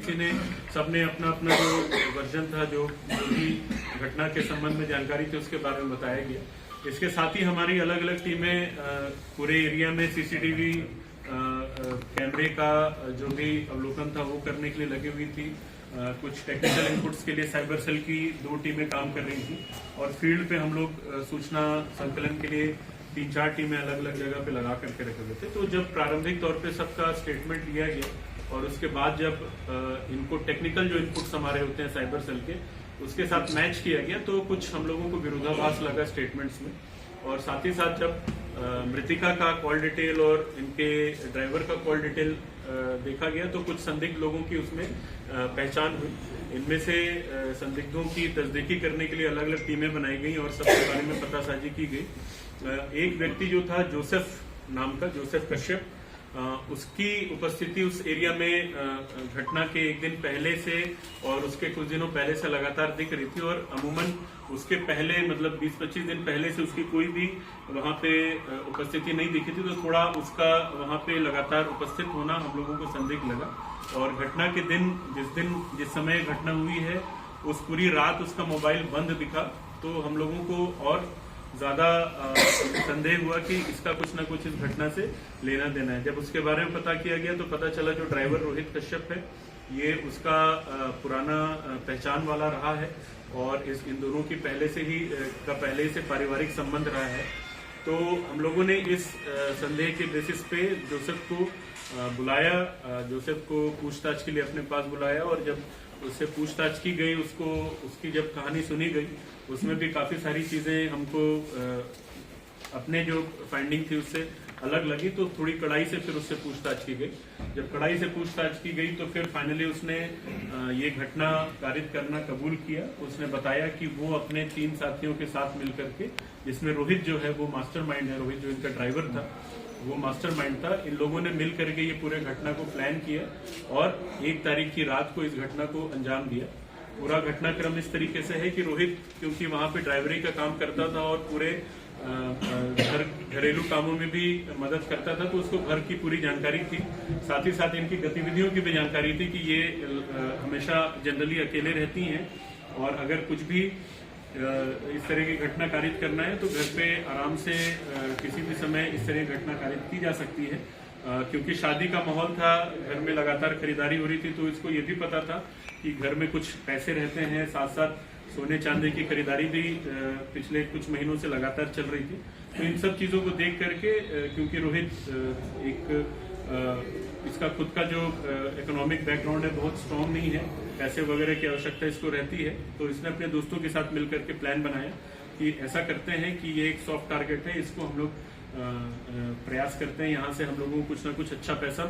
किसी ने सबने अपना अपना जो वर्जन था, जो भी घटना के संबंध में जानकारी थी उसके बारे में बताया गया। इसके साथ ही हमारी अलग अलग टीमें पूरे एरिया में सीसीटीवी कैमरे का जो भी अवलोकन था वो करने के लिए लगी हुई थी। कुछ टेक्निकल इनपुट्स के लिए साइबर सेल की 2 टीमें काम कर रही थी और फील्ड पे हम लोग सूचना संकलन के लिए 3-4 टीमें अलग अलग जगह पे लगा करके रखे हुए थे। तो जब प्रारंभिक तौर पे सबका स्टेटमेंट लिया गया और उसके बाद जब इनको टेक्निकल जो इनपुट्स हमारे होते हैं साइबर सेल के, उसके साथ मैच किया गया तो कुछ हम लोगों को विरोधाभास लगा स्टेटमेंट्स में। और साथ ही साथ जब मृतिका का कॉल डिटेल और इनके ड्राइवर का कॉल डिटेल देखा गया तो कुछ संदिग्ध लोगों की उसमें पहचान हुई। इनमें से संदिग्धों की तस्दीकी करने के लिए अलग अलग टीमें बनाई गई और सबके बारे में पतासाजी की गई। एक व्यक्ति जो था जोसेफ नाम का, जोसेफ कश्यप, उसकी उपस्थिति उस एरिया में घटना के एक दिन पहले से और उसके कुछ दिनों पहले से लगातार दिख रही थी और अमूमन उसके पहले मतलब 20-25 दिन पहले से उसकी कोई भी वहां पे उपस्थिति नहीं दिखी थी। तो थोड़ा उसका वहां पे लगातार उपस्थित होना हम लोगों को संदिग्ध लगा। और घटना के दिन जिस समय घटना हुई है उस पूरी रात उसका मोबाइल बंद दिखा, तो हम लोगों को और ज्यादा संदेह हुआ कि इसका कुछ ना कुछ इस घटना से लेना देना है। जब उसके बारे में पता किया गया तो पता चला जो ड्राइवर रोहित कश्यप है ये उसका पुराना पहचान वाला रहा है और इन दोनों की पहले ही से पारिवारिक संबंध रहा है। तो हम लोगों ने इस संदेह के बेसिस पे जोसेफ को बुलाया, जोसेफ को पूछताछ के लिए अपने पास बुलाया और जब उससे पूछताछ की गई, उसकी जब कहानी सुनी गई उसमें भी काफी सारी चीजें हमको अपने जो फाइंडिंग थी उससे अलग लगी। तो थोड़ी कड़ाई से फिर उससे पूछताछ की गई। जब कड़ाई से पूछताछ की गई तो फिर फाइनली उसने ये घटना कारित करना कबूल किया। उसने बताया कि वो अपने 3 साथियों के साथ मिलकर के, जिसमें रोहित जो है वो मास्टरमाइंड है, रोहित जो इनका ड्राइवर था वो मास्टरमाइंड था, इन लोगों ने मिल करके ये पूरे घटना को प्लान किया और 1 तारीख की रात को इस घटना को अंजाम दिया। पूरा घटनाक्रम इस तरीके से है कि रोहित क्योंकि वहां पे ड्राइवरी का काम करता था और पूरे घरेलू कामों में भी मदद करता था, तो उसको घर की पूरी जानकारी थी। साथ ही साथ इनकी गतिविधियों की भी जानकारी थी कि ये हमेशा जनरली अकेले रहती हैं और अगर कुछ भी इस तरह की घटना कारित करना है तो घर पे आराम से किसी भी समय इस तरह की घटना कारित की जा सकती है। क्योंकि शादी का माहौल था, घर में लगातार खरीदारी हो रही थी, तो इसको ये भी पता था कि घर में कुछ पैसे रहते हैं, साथ साथ सोने चांदी की खरीदारी भी पिछले कुछ महीनों से लगातार चल रही थी। तो इन सब चीजों को देख करके क्योंकि रोहित इसका खुद का जो इकोनॉमिक बैकग्राउंड है बहुत स्ट्रांग नहीं है, पैसे वगैरह की आवश्यकता इसको रहती है, तो इसने अपने दोस्तों के साथ मिलकर के प्लान बनाया कि ऐसा करते हैं कि ये एक सॉफ्ट टारगेट है, इसको हम लोग प्रयास करते हैं यहाँ से हम लोगों को कुछ ना कुछ अच्छा पैसा